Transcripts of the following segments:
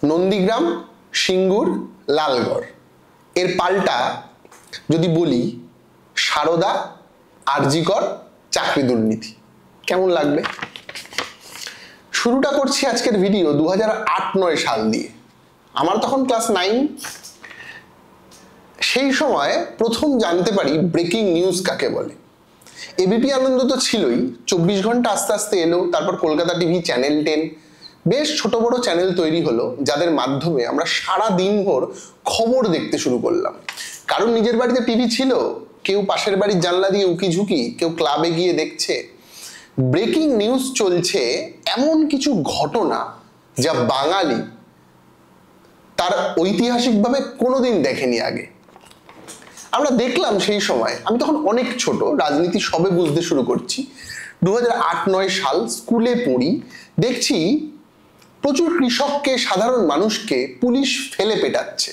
নন্দীগ্রাম, সিঙ্গুর, লালগড়। এর পাল্টা যদি বলি সারদা, আরজি কর, চাকরি দুর্নীতি। কেমন লাগবে? শুরুটা করছি আজকের ভিডিও 2008-09 সাল দিয়ে। আমার তখন ক্লাস 9। সেই সময় প্রথম জানতে পারি ব্রেকিং নিউজ কাকে বলে। এবিপি আনন্দ তো ছিলই, 24 ঘন্টা আস্তে আস্তে এলো, তারপর কলকাতা টিভি, চ্যানেল 10, বেশ ছোট বড় চ্যানেল তৈরি হলো, যাদের মাধ্যমে আমরা সারা দিন ভোর খবর দেখতে শুরু করলাম। কারণ নিজের বাড়িতে টিভি ছিল, কেউ পাশের বাড়ির জানলা দিয়ে উকি ঝুঁকি, কেউ ক্লাবে গিয়ে দেখছে। ব্রেকিং নিউজ চলছে এমন কিছু ঘটনা যা বাঙালি তার ঐতিহাসিকভাবে কোনোদিন দেখেনি আগে। আমরা দেখলাম সেই সময়, আমি তখন অনেক ছোট, রাজনীতি সবে বুঝতে শুরু করছি, 2008-09 সাল, স্কুলে পড়ি। দেখছি প্রচুর কৃষককে, সাধারণ মানুষকে পুলিশ ফেলে পেটাচ্ছে।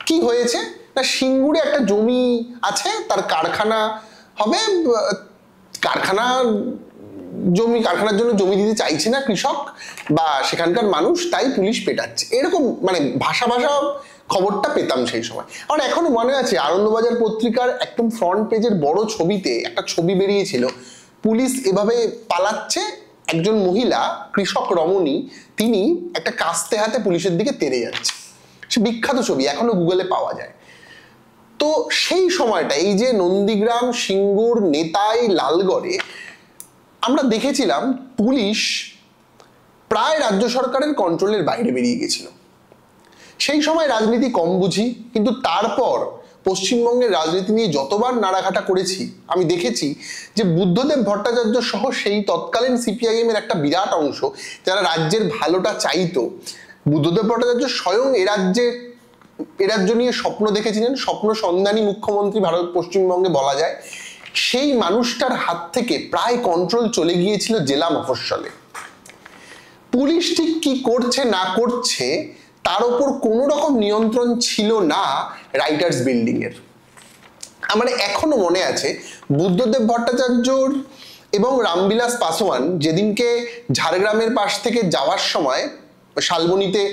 কি হয়েছে না, সিঙ্গুরে একটা জমি আছে, তার কারখানা হবে, কারখানার জন্য জমি দিতে চাইছে না কৃষক বা সেখানকার মানুষ, তাই পুলিশ পেটাচ্ছে। এরকম মানে ভাষা খবরটা পেতাম সেই সময়। আমার এখনো মনে আছে, আনন্দবাজার পত্রিকার একদম ফ্রন্ট পেজের বড় ছবিতে একটা ছবি বেরিয়েছিল, পুলিশ এভাবে পালাচ্ছে, একজন মহিলা কৃষক রমণী, তিনি একটা কাস্তে হাতে পুলিশের দিকে তেড়ে যাচ্ছে। সে বিখ্যাত ছবি, এখনো গুগলে পাওয়া যায়। তো সেই সময়টা, এই যে নন্দীগ্রাম, সিঙ্গুর, নেতাই, লালগড়ে আমরা দেখেছিলাম পুলিশ প্রায় রাজ্য সরকারের কন্ট্রোলের বাইরে বেরিয়ে গেছিল। সেই সময় রাজনীতি কম বুঝি, কিন্তু তারপর পশ্চিমবঙ্গের রাজনীতি নিয়ে যতবার নাড়াঘাটা করেছি, আমি দেখেছি যে বুদ্ধদেব ভট্টাচার্য সহ সেই তৎকালীন সিপিআইএম এর একটা বিরাট অংশ, যারা রাজ্যের ভালোটা চাইতো, বুদ্ধদেব ভট্টাচার্য স্বয়ং এ রাজ্য নিয়ে স্বপ্ন দেখেছিলেন, স্বপ্ন সন্ধানী মুখ্যমন্ত্রী পশ্চিমবঙ্গে বলা যায়। সেই মানুষটার হাত থেকে প্রায় কন্ট্রোল চলে গিয়েছিল জেলা মফস্বলে। পুলিশ ঠিক কি করছে না করছে তার উপর কোনো রকম নিয়ন্ত্রণ ছিল না রাইটার্স বিল্ডিং এর। আমার এখনো মনে আছে, বুদ্ধদেব ভট্টাচার্যর এবং রামবিলাস পাসওয়ান যেদিনকে ঝাড়গ্রামের পাশ থেকে যাওয়ার সময় শালবনীতে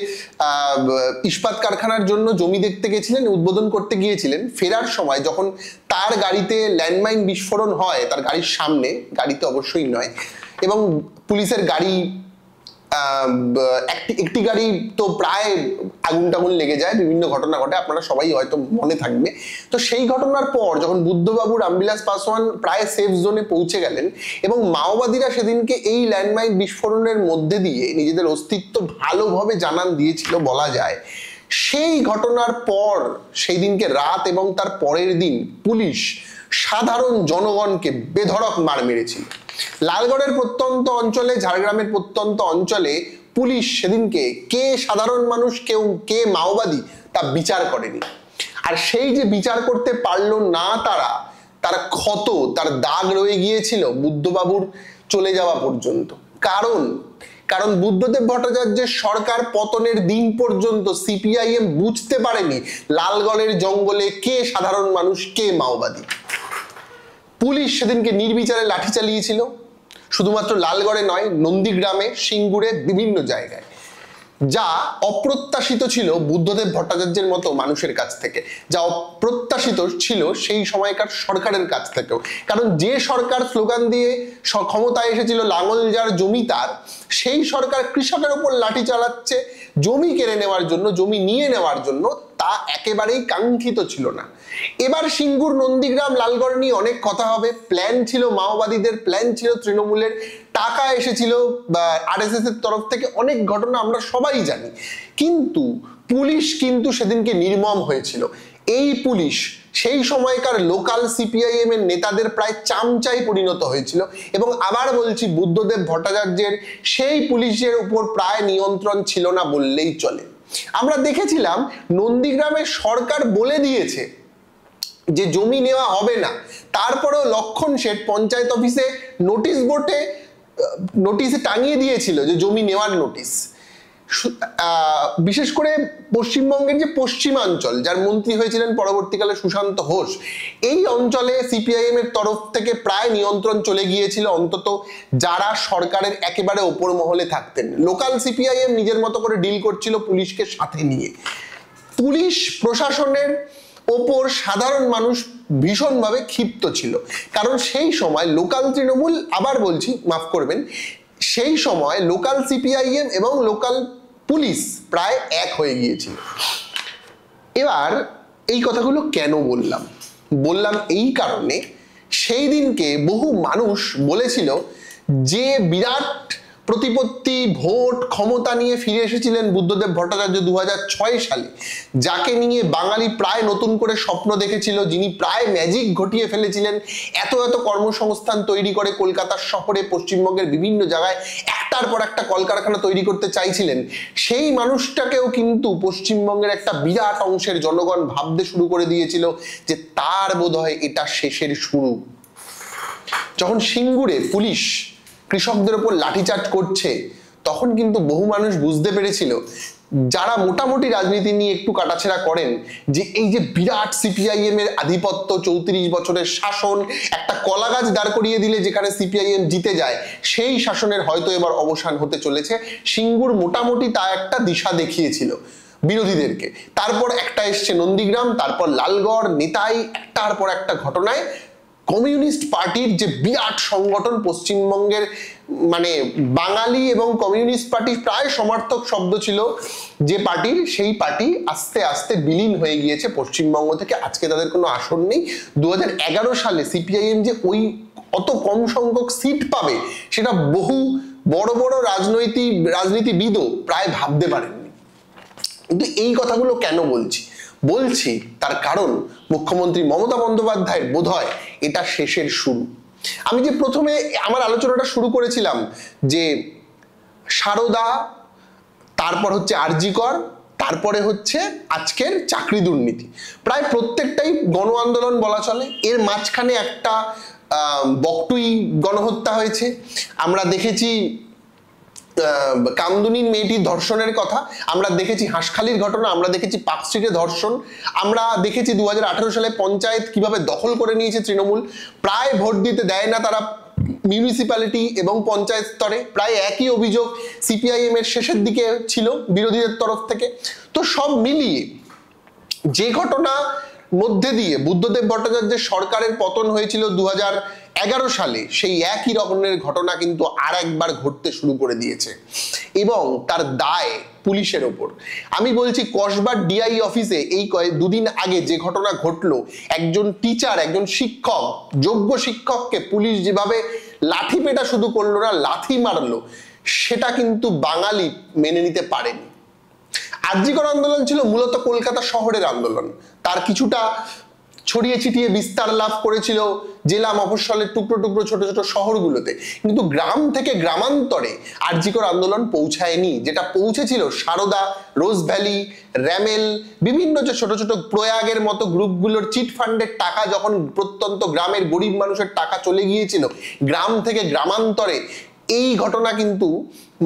ইস্পাত কারখানার জন্য জমি দেখতে গেছিলেন, উদ্বোধন করতে গিয়েছিলেন, ফেরার সময় যখন তার গাড়িতে ল্যান্ডমাইন বিস্ফোরণ হয়, তার গাড়ির সামনে, গাড়িতে অবশ্যই নয়, এবং পুলিশের গাড়ি, একটি গাড়ি তো প্রায় আগুন টাগুন লেগে যায়, বিভিন্ন ঘটনা ঘটে, আপনারা সবাই হয়তো মনে থাকবে। তো সেই ঘটনার পর যখন বুদ্ধবাবু, রামবিলাস পাসওয়ান প্রায় সেফ জোনে পৌঁছে গেলেন এবং মাওবাদীরা সেদিনকে এই ল্যান্ডমাইন বিস্ফোরণের মধ্যে দিয়ে নিজেদের অস্তিত্ব ভালোভাবে জানান দিয়েছিল বলা যায়, সেই ঘটনার পর সেই দিনকে রাত এবং তার পরের দিন পুলিশ সাধারণ জনগণকে বেধড়ক মার মেরেছিল। লালগড়ের প্রত্যন্ত অঞ্চলে, ঝাড়গ্রামের প্রত্যন্ত অঞ্চলে পুলিশ সেদিনকে কে সাধারণ মানুষ, কে মাওবাদী তা বিচার করেনি। আর সেই যে বিচার করতে পারলো না তার ক্ষত, তার দাগ রয়ে গিয়েছিল বুদ্ধবাবুর চলে যাওয়া পর্যন্ত। কারণ বুদ্ধদেব ভট্টাচার্যের সরকার পতনের দিন পর্যন্ত সিপিআইএম বুঝতে পারেনি লালগড়ের জঙ্গলে কে সাধারণ মানুষ, কে মাওবাদী। পুলিশ সেদিনকে নির্বিচারে লাঠি চালিয়েছিল, শুধুমাত্র লালগড়ে নয়, নন্দীগ্রামে, সিঙ্গুরে, বিভিন্ন জায়গায়, যা অপ্রত্যাশিত ছিল বুদ্ধদেব ভট্টাচার্যের মতো মানুষের কাছ থেকে, যা অপ্রত্যাশিত ছিল সেই সময়কার সরকারের কাছ থেকেও। কারণ যে সরকার স্লোগান দিয়ে ক্ষমতায় এসেছিল লাঙল যার জমি তার, সেই সরকার কৃষকের উপর লাঠি চালাচ্ছে জমি কেড়ে নেওয়ার জন্য, জমি নিয়ে নেওয়ার জন্য, তা একেবারেই কাঙ্ক্ষিত ছিল না। এবার সিঙ্গুর, নন্দীগ্রাম, লালগড় নিয়ে অনেক কথা হবে। প্ল্যান ছিল মাওবাদীদের, প্ল্যান ছিল তৃণমূলের, টাকা এসেছিল আরএসএস এর তরফ থেকে, অনেক ঘটনা আমরা সবাই জানি। কিন্তু পুলিশ কিন্তু সেদিনকে নির্মম হয়েছিল। এই পুলিশ সেই সময়কার লোকাল সিপিআইএম এর নেতাদের প্রায় চামচাই পরিণত হয়েছিল। এবং আবার বলছি, বুদ্ধদেব ভট্টাচার্যের সেই পুলিশের উপর প্রায় নিয়ন্ত্রণ ছিল না বললেই চলে। আমরা দেখেছিলাম নন্দীগ্রামের সরকার বলে দিয়েছে যে জমি নেওয়া হবে না, তারপরেও লক্ষণ শেঠ পঞ্চায়েত অফিসে নোটিশে টাঙিয়ে দিয়েছিল যে জমি নেওয়ার নোটিশ। বিশেষ করে পশ্চিমবঙ্গের যে পশ্চিমাঞ্চল, যার মন্ত্রী হয়েছিলেন পরবর্তীকালে সুশান্ত ঘোষ, এই অঞ্চলে সিপিআইএম এর তরফ থেকে প্রায় নিয়ন্ত্রণ চলে গিয়েছিল, অন্তত যারা সরকারের একেবারে ওপর মহলে থাকতেন। লোকাল সিপিআইএম নিজের মতো করে ডিল করছিল পুলিশকে সাথে নিয়ে। পুলিশ প্রশাসনের ওপর সাধারণ মানুষ ভীষণভাবে ক্ষিপ্ত ছিল, কারণ সেই সময় লোকাল তৃণমূল, আবার বলছি মাফ করবেন, সেই সময় লোকাল সিপিআইএম এবং লোকাল পুলিশ প্রায় এক হয়ে গিয়েছিল। এবার এই কথাগুলো কেন বললাম এই কারণে, সেই দিনকে বহু মানুষ বলেছিল যে বিরাট প্রতিপত্তি, ভোট, ক্ষমতা নিয়ে ফিরে এসেছিলেন বুদ্ধদেব ভট্টাচার্য 2006 সালে, যাকে নিয়ে বাঙালি প্রায় নতুন করে স্বপ্ন দেখেছিল, যিনি প্রায় ম্যাজিক ঘটিয়ে ফেলেছিলেন, এত এত কর্মসংস্থান তৈরি করে কলকাতার শহরে, পশ্চিমবঙ্গের বিভিন্ন জায়গায় একটার পর একটা কলকারখানা তৈরি করতে চাইছিলেন। সেই মানুষটাকেও কিন্তু পশ্চিমবঙ্গের একটা বিরাট অংশের জনগণ ভাবতে শুরু করে দিয়েছিল যে তার বোধহয় এটা শেষের শুরু। যখন সিঙ্গুরে পুলিশ কৃষকদের উপর লাঠিচার্জ করছে, তখন কিন্তু বহু মানুষ বুঝতে পেরেছিল, যারা মোটামুটি রাজনীতি নিয়ে একটু কাটাছেড়া করেন, যে এই যে বিরাট সিপিআইএম এর আধিপত্য, 34 বছরের শাসন, একটা কলা গাছ দাঁড় করিয়ে দিলে যেখানে সিপিআইএম জিতে যায়, সেই শাসনের হয়তো এবার অবসান হতে চলেছে। সিঙ্গুর মোটামুটি তা একটা দিশা দেখিয়েছিল বিরোধীদেরকে। তারপর একটা এসছে নন্দীগ্রাম, তারপর লালগড়, নিতাই, একটার পর একটা ঘটনায় কমিউনিস্ট পার্টির যে বিরাট সংগঠন, পশ্চিমবঙ্গের মানে বাঙালি এবং কমিউনিস্ট পার্টি প্রায় সমার্থক শব্দ ছিল যে পার্টির, সেই পার্টি আস্তে আস্তে বিলীন হয়ে গিয়েছে পশ্চিমবঙ্গ থেকে। আজকে তাদের কোনো আসন নেই। 2011 সালে সিপিআইএম যে ওই অত কম সংখ্যক সিট পাবে, সেটা বহু বড় বড় রাজনীতিবিদও প্রায় ভাবতে পারেননি। কিন্তু এই কথাগুলো কেন বলছি তার কারণ, মুখ্যমন্ত্রী মমতা বন্দ্যোপাধ্যায়ের বোধহয় এটা শেষের শুরু। আমি যে প্রথমে আমার আলোচনাটা শুরু করেছিলাম যে সারদা, তারপর হচ্ছে আরজি কর, তারপরে হচ্ছে আজকের চাকরি দুর্নীতি, প্রায় প্রত্যেকটাই গণ আন্দোলন বলা চলে। এর মাঝখানে একটা বকটুই গণহত্যা হয়েছে, আমরা দেখেছি কামদুনির মেয়েটির ধর্ষণের কথা, আমরা দেখেছি হাঁসখালির ঘটনা, আমরা দেখেছি পার্কস্ট্রিটে ধর্ষণ, আমরা দেখেছি 2018 সালে পঞ্চায়েত কিভাবে দখল করে নিয়েছে তৃণমূল, প্রায় ভোট দিতে দেয় না তারা মিউনিসিপ্যালিটি এবং পঞ্চায়েত স্তরে। প্রায় একই অভিযোগ সিপিআইএম এর শেষের দিকে ছিল বিরোধীদের তরফ থেকে। তো সব মিলিয়ে যে ঘটনা মধ্যে দিয়ে বুদ্ধদেব ভট্টাচার্যের সরকারের পতন হয়েছিল 2011 সালে, সেই একই রকমের ঘটনা কিন্তু আর একবার ঘটতে শুরু করে দিয়েছে, এবং তার দায় পুলিশের ওপর। আমি বলছি কসবার ডিআই অফিসে এই দুদিন আগে যে ঘটনা ঘটলো, একজন টিচার, একজন শিক্ষক, যোগ্য শিক্ষককে পুলিশ যেভাবে লাঠি পেটা শুধু করলো না, লাথি মারলো, সেটা কিন্তু বাঙালি মেনে নিতে পারেনি। আরজি কর আন্দোলন ছিল মূলত কলকাতা শহরের আন্দোলন, তার কিছুটা ছড়িয়ে ছিটিয়ে বিস্তার লাভ করেছিল জেলা মফস্বলের টুকরো টুকরো ছোট ছোট শহরগুলোতে, কিন্তু গ্রাম থেকে গ্রামান্তরে আরজি কর আন্দোলন পৌঁছায়নি। যেটা পৌঁছেছিল সারদা, রোজ ভ্যালি, র্যামেল, বিভিন্ন যে ছোট ছোট প্রয়াগের মতো গ্রুপগুলোর চিট ফান্ডের টাকা, যখন প্রত্যন্ত গ্রামের গরিব মানুষের টাকা চলে গিয়েছিল গ্রাম থেকে গ্রামান্তরে, এই ঘটনা কিন্তু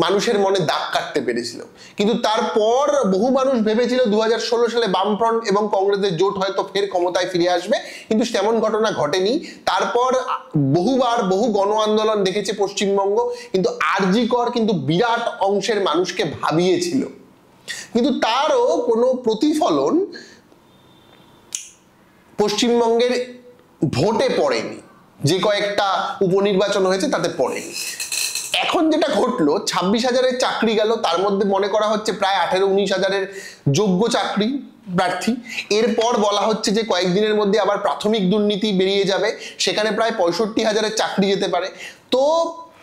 মানুষের মনে দাগ কাটতে পেরেছিল। কিন্তু তারপর বহু মানুষ ভেবেছিল 2016 সালে বামফ্রন্ট এবং কংগ্রেসের জোট হয়তো ফের ক্ষমতায় ফিরে আসবে, কিন্তু তেমন ঘটনা ঘটেনি। তারপর বহুবার বহু গণ আন্দোলন দেখেছে পশ্চিমবঙ্গ, কিন্তু আরজি কর কিন্তু বিরাট অংশের মানুষকে ভাবিয়েছিল, কিন্তু তারও কোনো প্রতিফলন পশ্চিমবঙ্গের ভোটে পড়েনি। যে কয়েকটা উপনির্বাচন হয়েছে তাতে পড়েনি। এখন যেটা ঘটলো, 26,000-এর চাকরি গেল, তার মধ্যে মনে করা হচ্ছে প্রায় 18-19,000-এর যোগ্য চাকরি প্রার্থী। এরপর বলা হচ্ছে যে কয়েকদিনের মধ্যে আবার প্রাথমিক দুর্নীতি বেরিয়ে যাবে, সেখানে প্রায় 65,000-এর চাকরি যেতে পারে। তো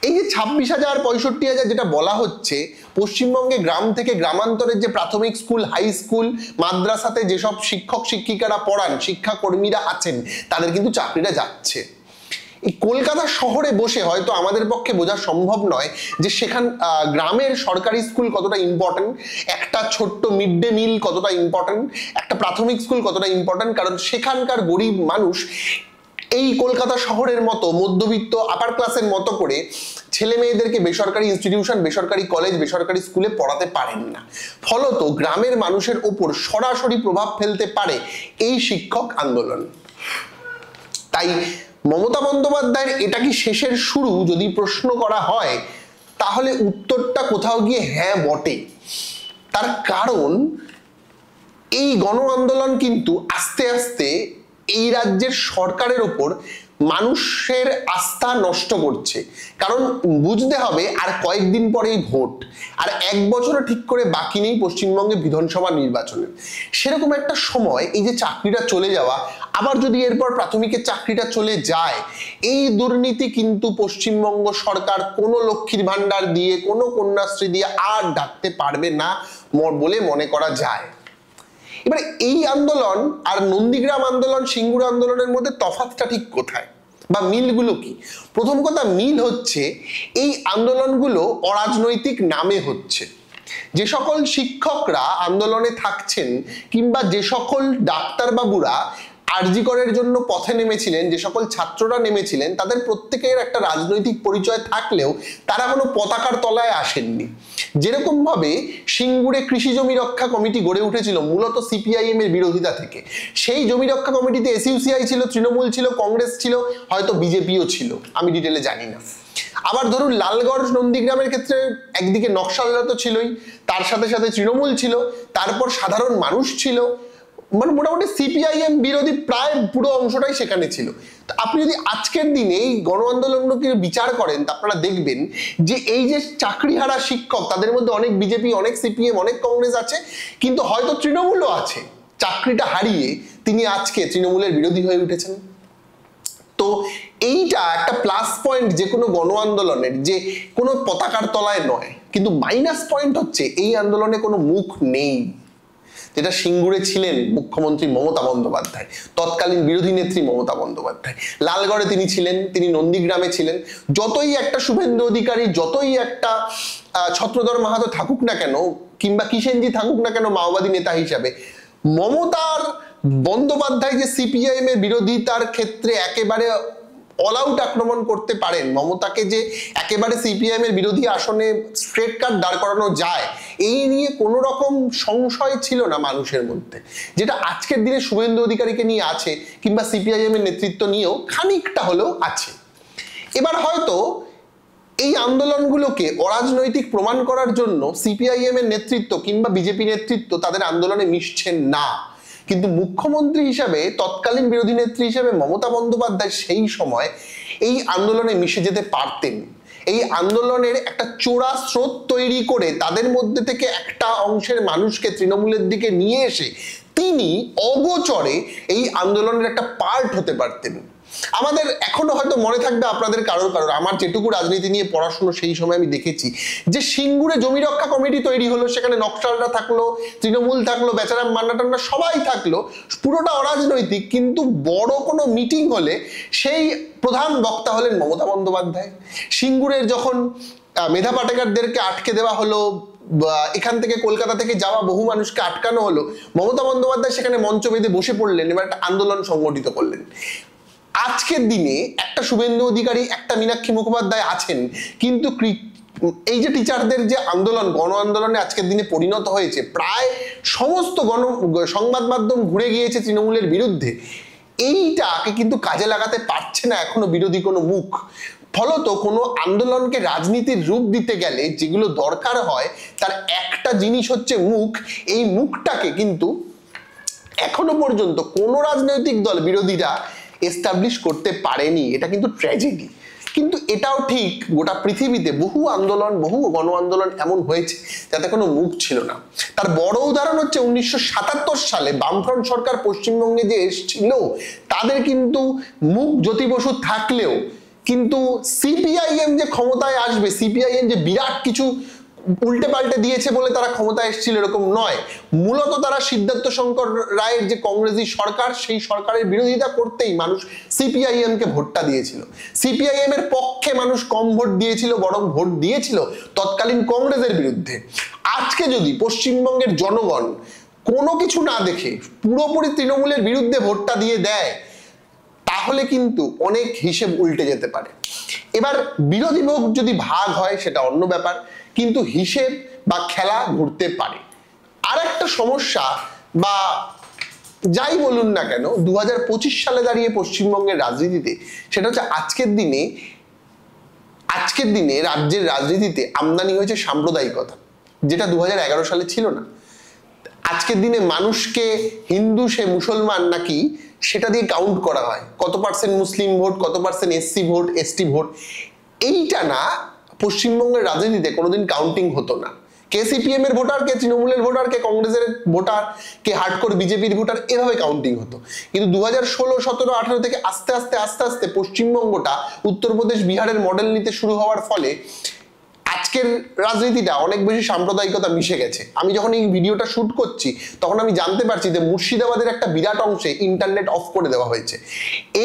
এই যে 26,000, 65,000 যেটা বলা হচ্ছে, পশ্চিমবঙ্গে গ্রাম থেকে গ্রামান্তরের যে প্রাথমিক স্কুল, হাই স্কুল, মাদ্রাসাতে যেসব শিক্ষক শিক্ষিকারা পড়ান, শিক্ষাকর্মীরা আছেন, তাদের কিন্তু চাকরিটা যাচ্ছে। এই কলকাতা শহরে বসে হয়তো আমাদের পক্ষে বোঝা সম্ভব নয় যে গ্রামের সরকারি স্কুল কতটা ইম্পর্টেন্ট, একটা ছোট্ট মিড ডে মিল কতটা ইম্পর্টেন্ট, একটা প্রাথমিক স্কুল কতটা ইম্পর্টেন্ট, কারণ সেখানকার গরিব মানুষ এই কলকাতা শহরের মতো মধ্যবিত্ত আপার ক্লাসের মতো করে ছেলে মেয়েদেরকে বেসরকারি ইনস্টিটিউশন, বেসরকারি কলেজ, বেসরকারি স্কুলে পড়াতে পারেন না। ফলত গ্রামের মানুষের ওপর সরাসরি প্রভাব ফেলতে পারে এই শিক্ষক আন্দোলন। তাই মমতা বন্দ্যোপাধ্যায়ের এটা কি শেষের শুরু যদি প্রশ্ন করা হয়, তাহলে উত্তরটা কোথাও গিয়ে হ্যাঁ বটে। তার কারণ এই গণ আন্দোলন কিন্তু আস্তে আস্তে এই রাজ্যের সরকারের ওপর মানুষের আস্থা নষ্ট করছে। কারণ বুঝতে হবে আর কয়েকদিন পরেই ভোট, আর 1 বছরও ঠিক করে বাকি নেই পশ্চিমবঙ্গে বিধানসভা নির্বাচনের। সেরকম একটা সময় এই যে চাকরিটা চলে যাওয়া, আবার যদি এরপর প্রাথমিকের চাকরিটা চলে যায়, এই দুর্নীতি কিন্তু পশ্চিমবঙ্গ সরকার কোনো লক্ষ্মীর ভান্ডার দিয়ে, কোনো কন্যাশ্রী দিয়ে আর ঢাকতে পারবে না বলে মনে করা যায়। এবারে এই আন্দোলন আর নন্দীগ্রাম আন্দোলন, সিঙ্গুর আন্দোলনের মধ্যে তফাৎটা ঠিক কোথায় বা মিলগুলো কি? প্রথম কথা, মিল হচ্ছে এই আন্দোলনগুলো অরাজনৈতিক নামে হচ্ছে। যে সকল শিক্ষকরা আন্দোলনে থাকছেন কিংবা যে সকল ডাক্তারবাবুরা আরজি করের জন্য পথে নেমেছিলেন, যে সকল ছাত্ররা নেমেছিলেন, তাদের প্রত্যেকের একটা রাজনৈতিক পরিচয় থাকলেও তারা কোনো পতাকার তলায় আসেননি। যেরকম ভাবে সিঙ্গুরে কৃষি জমি রক্ষা কমিটি গড়ে উঠেছিল মূলত সিপিআইএম এর বিরোধিতা থেকে, সেই জমি রক্ষা কমিটিতে এসইউসিআই ছিল, তৃণমূল ছিল, কংগ্রেস ছিল, হয়তো বিজেপিও ছিল, আমি ডিটেলে জানি না। আবার ধরুন লালগড় নন্দীগ্রামের ক্ষেত্রে একদিকে নকশালরা তো ছিলই, তার সাথে সাথে তৃণমূল ছিল, তারপর সাধারণ মানুষ ছিল, মানে মোটামুটি সিপিআইএম বিরোধী প্রায় পুরো অংশটাই সেখানে ছিল। তো আপনি যদি আজকের দিনে এই গণ আন্দোলনগুলোকে বিচার করেন, তা আপনারা দেখবেন যে এই যে চাকরিহারা শিক্ষক, তাদের মধ্যে অনেক বিজেপি, অনেক সিপিএম, অনেক কংগ্রেস আছে, কিন্তু হয়তো তৃণমূলও আছে। চাকরিটা হারিয়ে তিনি আজকে তৃণমূলের বিরোধী হয়ে উঠেছেন। তো এইটা একটা প্লাস পয়েন্ট যে কোনো গণ আন্দোলনের, যে কোনো পতাকার তলায় নয়। কিন্তু মাইনাস পয়েন্ট হচ্ছে এই আন্দোলনে কোনো মুখ নেই, যেটা সিঙ্গুরে ছিলেন মুখ্যমন্ত্রী মমতা বন্দ্যোপাধ্যায়, তৎকালীন বিরোধী নেত্রী মমতা বন্দ্যোপাধ্যায়। লালগড়ে তিনি ছিলেন, তিনি নন্দীগ্রামে ছিলেন। যতই একটা শুভেন্দু অধিকারী, যতই একটা ছত্রধর মাহাতো থাকুক না কেন, কিংবা কিষেনজি থাকুক না কেন মাওবাদী নেতা হিসাবে, মমতার বন্দ্যোপাধ্যায় যে সিপিআইএম এর বিরোধিতার ক্ষেত্রে একেবারে অল আউট আক্রমণ করতে পারেন, মমতাকে যে একেবারে সিপিআইএম এর বিরোধী আসনে স্ট্রেট কাট দাঁড় করানো যায়, এই নিয়ে কোনো রকম সংশয় ছিল না মানুষের মধ্যে, যেটা আজকের দিনে শুভেন্দু অধিকারীকে নিয়ে আছে, কিংবা সিপিআইএম এর নেতৃত্ব নিয়েও খানিকটা হলেও আছে। এবার হয়তো এই আন্দোলনগুলোকে অরাজনৈতিক প্রমাণ করার জন্য সিপিআইএম এর নেতৃত্ব কিংবা বিজেপি নেতৃত্ব তাদের আন্দোলনে মিশছেন না, কিন্তু মুখ্যমন্ত্রী হিসাবে, তৎকালীন বিরোধী নেত্রী হিসেবে মমতা বন্দ্যোপাধ্যায় সেই সময় এই আন্দোলনে মিশে যেতে পারতেন। এই আন্দোলনের একটা চোরা স্রোত তৈরি করে তাদের মধ্যে থেকে একটা অংশের মানুষকে তৃণমূলের দিকে নিয়ে এসে তিনি অগোচরে এই আন্দোলনের একটা পার্ট হতে পারতেন। আমাদের এখনো হয়তো মনে থাকবে আপনাদের কারোর, আমার যেটুকু রাজনীতি নিয়ে পড়াশোনা সেই সময় আমি দেখেছি যে সিঙ্গুরে জমি রক্ষা কমিটি তৈরি হলো, সেখানে নকশালরা থাকলো, তৃণমূল থাকলো, বেচারাম মান্না টান্না সবাই থাকলো, পুরোটা অরাজনৈতিক, কিন্তু বড় কোনো মিটিং হলে সেই প্রধান বক্তা হলেন মমতা বন্দ্যোপাধ্যায়। সিঙ্গুরের যখন মেধা পাটেকারদেরকে আটকে দেওয়া হলো, এখান থেকে কলকাতা থেকে যাওয়া বহু মানুষকে আটকানো হলো, মমতা বন্দ্যোপাধ্যায় সেখানে মঞ্চ বেঁধে বসে পড়লেন, এবার একটা আন্দোলন সংগঠিত করলেন। আজকের দিনে একটা শুভেন্দু অধিকারী, একটা মীনাক্ষী মুখোপাধ্যায় আছেন, কিন্তু এই যে টিচারদের যে আন্দোলন, গণ আন্দোলনে আজকের দিনে পরিণত হয়েছে, প্রায় সমস্ত সংবাদ মাধ্যম ঘুরে গিয়েছে তৃণমূলের বিরুদ্ধে, এইটাকে কিন্তু কাজে লাগাতে পারছে না এখনো বিরোধী কোনো মুখ। ফলত কোনো আন্দোলনকে রাজনীতির রূপ দিতে গেলে যেগুলো দরকার হয়, তার একটা জিনিস হচ্ছে মুখ। এই মুখটাকে কিন্তু এখনো পর্যন্ত কোনো রাজনৈতিক দল, বিরোধীরা এস্টাবলিশ করতে পারেনি। এটা কিন্তু ট্র্যাজেডি। কিন্তু এটাও ঠিক, গোটা পৃথিবীতে বহু আন্দোলন, বহু গণ আন্দোলন এমন হয়েছে যাতে কোনো মুখ ছিল না। তার বড় উদাহরণ হচ্ছে 1977 সালে বামফ্রন্ট সরকার পশ্চিমবঙ্গে যে এসেছিল, তাদের কিন্তু মুখ জ্যোতি বসু থাকলেও কিন্তু সিপিআইএম যে ক্ষমতায় আসবে, সিপিআইএম যে বিরাট কিছু উল্টে পাল্টে দিয়েছে বলে তারা ক্ষমতায় এসেছিল এরকম নয়। মূলত তারা সিদ্ধার্থ শঙ্কর রায়ের যে কংগ্রেসি সরকার, সেই সরকারের বিরোধিতা করতেই মানুষ সিপিআইএম কে ভোটটা দিয়েছিল। সিপিআইএম এর পক্ষে মানুষ কম ভোট দিয়েছিল, বরং ভোট দিয়েছিল তৎকালীন কংগ্রেসের বিরুদ্ধে। আজকে যদি পশ্চিমবঙ্গের জনগণ কোনো কিছু না দেখে পুরোপুরি তৃণমূলের বিরুদ্ধে ভোটটা দিয়ে দেয়, তাহলে কিন্তু অনেক হিসেব উল্টে যেতে পারে। এবার বিরোধী ভোট যদি ভাগ হয় সেটা অন্য ব্যাপার, কিন্তু হিসেব বা খেলা ঘুরতে পারে। আর একটা সমস্যা বা যাই বলুন না কেন 2025 সালে দাঁড়িয়ে পশ্চিমবঙ্গের রাজনীতিতে, সেটা হচ্ছে আজকের দিনে রাজ্যের রাজনীতিতে আমদানি হয়েছে সাম্প্রদায়িকতা, যেটা 2011 সালে ছিল না। আজকের দিনে মানুষকে হিন্দু সে মুসলমান নাকি সেটা দিয়ে কাউন্ট করা হয়, কত পার্সেন্ট মুসলিম ভোট, কত percent SC vote, ST vote, এইটা না পশ্চিমবঙ্গের রাজনীতিতে কোনোদিন কাউন্টিং হতো না। কে সিপিএম এর ভোটার, কে তৃণমূলের ভোটার, কে কংগ্রেসের ভোটার, কে হার্ডকোর বিজেপির ভোটার, এভাবে কাউন্টিং হতো। কিন্তু 2016, 17, 18 থেকে আস্তে আস্তে পশ্চিমবঙ্গটা উত্তরপ্রদেশ, বিহারের মডেল নিতে শুরু হওয়ার ফলে আজকের রাজনীতিটা অনেক বেশি সাম্প্রদায়িকতা মিশে গেছে। আমি যখন এই ভিডিওটা শুট করছি তখন আমি জানতে পারছি যে মুর্শিদাবাদের একটা বিরাট অংশে ইন্টারনেট অফ করে দেওয়া হয়েছে।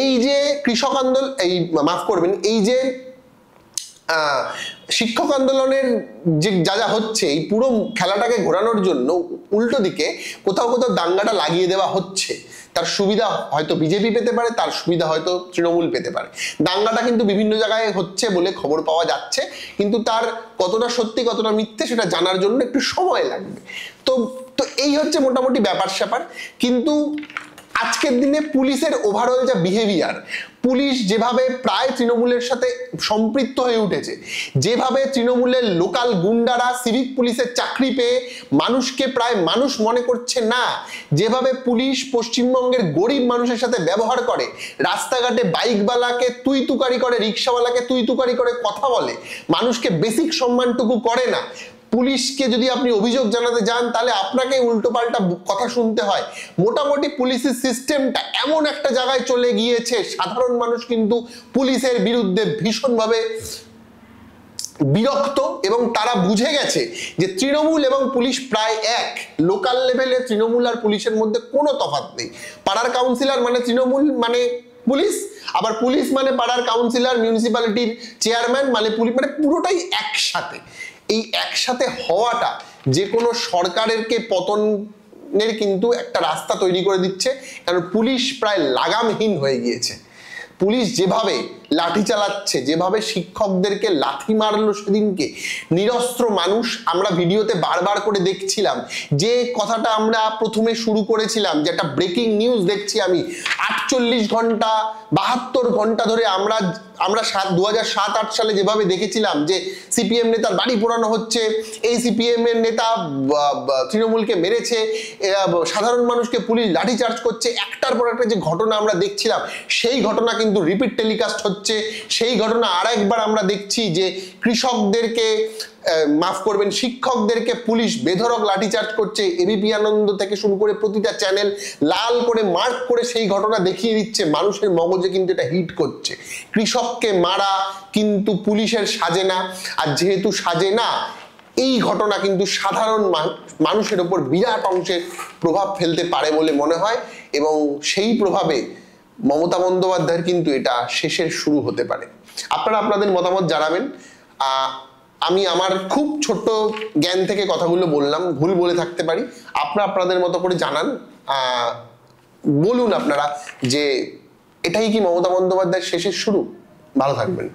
এই যে কৃষক আন্দোলন, মাফ করবেন, এই যে শিক্ষক আন্দোলনের যে যা হচ্ছে, এই পুরো খেলাটাকে ঘোরানোর জন্য উল্টো দিকে কোথাও দাঙ্গাটা লাগিয়ে দেওয়া হচ্ছে। তার সুবিধা হয়তো বিজেপি পেতে পারে, তার সুবিধা হয়তো তৃণমূল পেতে পারে। দাঙ্গাটা কিন্তু বিভিন্ন জায়গায় হচ্ছে বলে খবর পাওয়া যাচ্ছে, কিন্তু তার কতটা সত্যি কতটা মিথ্যে সেটা জানার জন্য একটু সময় লাগবে। তো এই হচ্ছে মোটামুটি ব্যাপার স্যাপার। কিন্তু আজকের দিনে পুলিশের ওভারঅল যা বিহেভিয়ার, পুলিশ যেভাবে প্রায় তৃণমূলের সাথে সম্পৃক্ত হয়ে উঠেছে, যেভাবে তৃণমূলের লোকাল গুন্ডারা সিভিক পুলিশের চাকরি পেয়ে মানুষকে প্রায় মানুষ মনে করছে না, যেভাবে পুলিশ পশ্চিমবঙ্গের গরিব মানুষের সাথে ব্যবহার করে, রাস্তাঘাটে বাইকওয়ালাকে তুই তুকারি করে, রিক্সাওয়ালাকে তুই তুকারি করে কথা বলে, মানুষকে বেসিক সম্মানটুকু করে না। পুলিশকে যদি আপনি অভিযোগ জানাতে যান তাহলে আপনাকে উল্টোপাল্টা কথা শুনতে হয়। মোটামুটি পুলিশের সিস্টেমটা এমন একটা জায়গায় চলে গিয়েছে, সাধারণ মানুষ কিন্তু পুলিশের বিরুদ্ধে ভীষণভাবে বিরক্ত, এবং তারা বুঝে গেছে যে তৃণমূল এবং পুলিশ প্রায় এক। লোকাল লেভেলে তৃণমূল আর পুলিশের মধ্যে কোনো তফাৎ নেই। পাড়ার কাউন্সিলর মানে তৃণমূল মানে পুলিশ, আবার পুলিশ মানে পাড়ার কাউন্সিলর, মিউনিসিপ্যালিটির চেয়ারম্যান মানে পুলিশ, মানে পুরোটাই একসাথে। এই একসাথে হওয়াটা যে কোনো সরকারেরকে পতনের কিন্তু একটা রাস্তা তৈরি করে দিচ্ছে, কারণ পুলিশ প্রায় লাগামহীন হয়ে গিয়েছে। পুলিশ যেভাবে লাঠি চালাচ্ছে, যেভাবে শিক্ষকদেরকে লাথি মারলো সেদিনকে নিরস্ত্র মানুষ, আমরা ভিডিওতে বারবার করে দেখছিলাম। যে কথাটা আমরা প্রথমে শুরু করেছিলাম, যে একটা ব্রেকিং নিউজ দেখছি আমি, 48 ঘন্টা 72 ঘন্টা ধরে আমরা 2007-08 সালে যেভাবে দেখেছিলাম যে সিপিএম নেতার বাড়ি পোড়ানো হচ্ছে, এই সিপিএম এর নেতা তৃণমূলকে মেরেছে, সাধারণ মানুষকে পুলিশ লাঠিচার্জ করছে, একটার পর একটা যে ঘটনা আমরা দেখছিলাম, সেই ঘটনা কিন্তু রিপিট টেলিকাস্ট হচ্ছে। সেই ঘটনা আরেকবার আমরা দেখছি যে কৃষকদেরকে, মাফ করবেন, শিক্ষকদেরকে পুলিশ বেধড়ক লাঠিচার্জ করছে। এবিপি আনন্দ থেকে শুরু করে প্রতিটা চ্যানেল লাল করে মার্ক করে সেই ঘটনা দেখিয়ে দিচ্ছে। মানুষের মগজে কিন্তু এটা হিট করছে। কৃষককে মারা কিন্তু পুলিশের সাজে না, আর যেহেতু সাজে না, এই ঘটনা কিন্তু সাধারণ মানুষের উপর বিরাট অংশের প্রভাব ফেলতে পারে বলে মনে হয়, এবং সেই প্রভাবে মমতা বন্দ্যোপাধ্যায়ের কিন্তু এটা শেষের শুরু হতে পারে। আপনারা আপনাদের মতামত জানাবেন। আমি আমার খুব ছোট্ট জ্ঞান থেকে কথাগুলো বললাম, ভুল বলে থাকতে পারি, আপনারা আপনাদের মতো করে জানান। বলুন আপনারা যে এটাই কি মমতা বন্দ্যোপাধ্যায়ের শেষের শুরু? ভালো থাকবেন।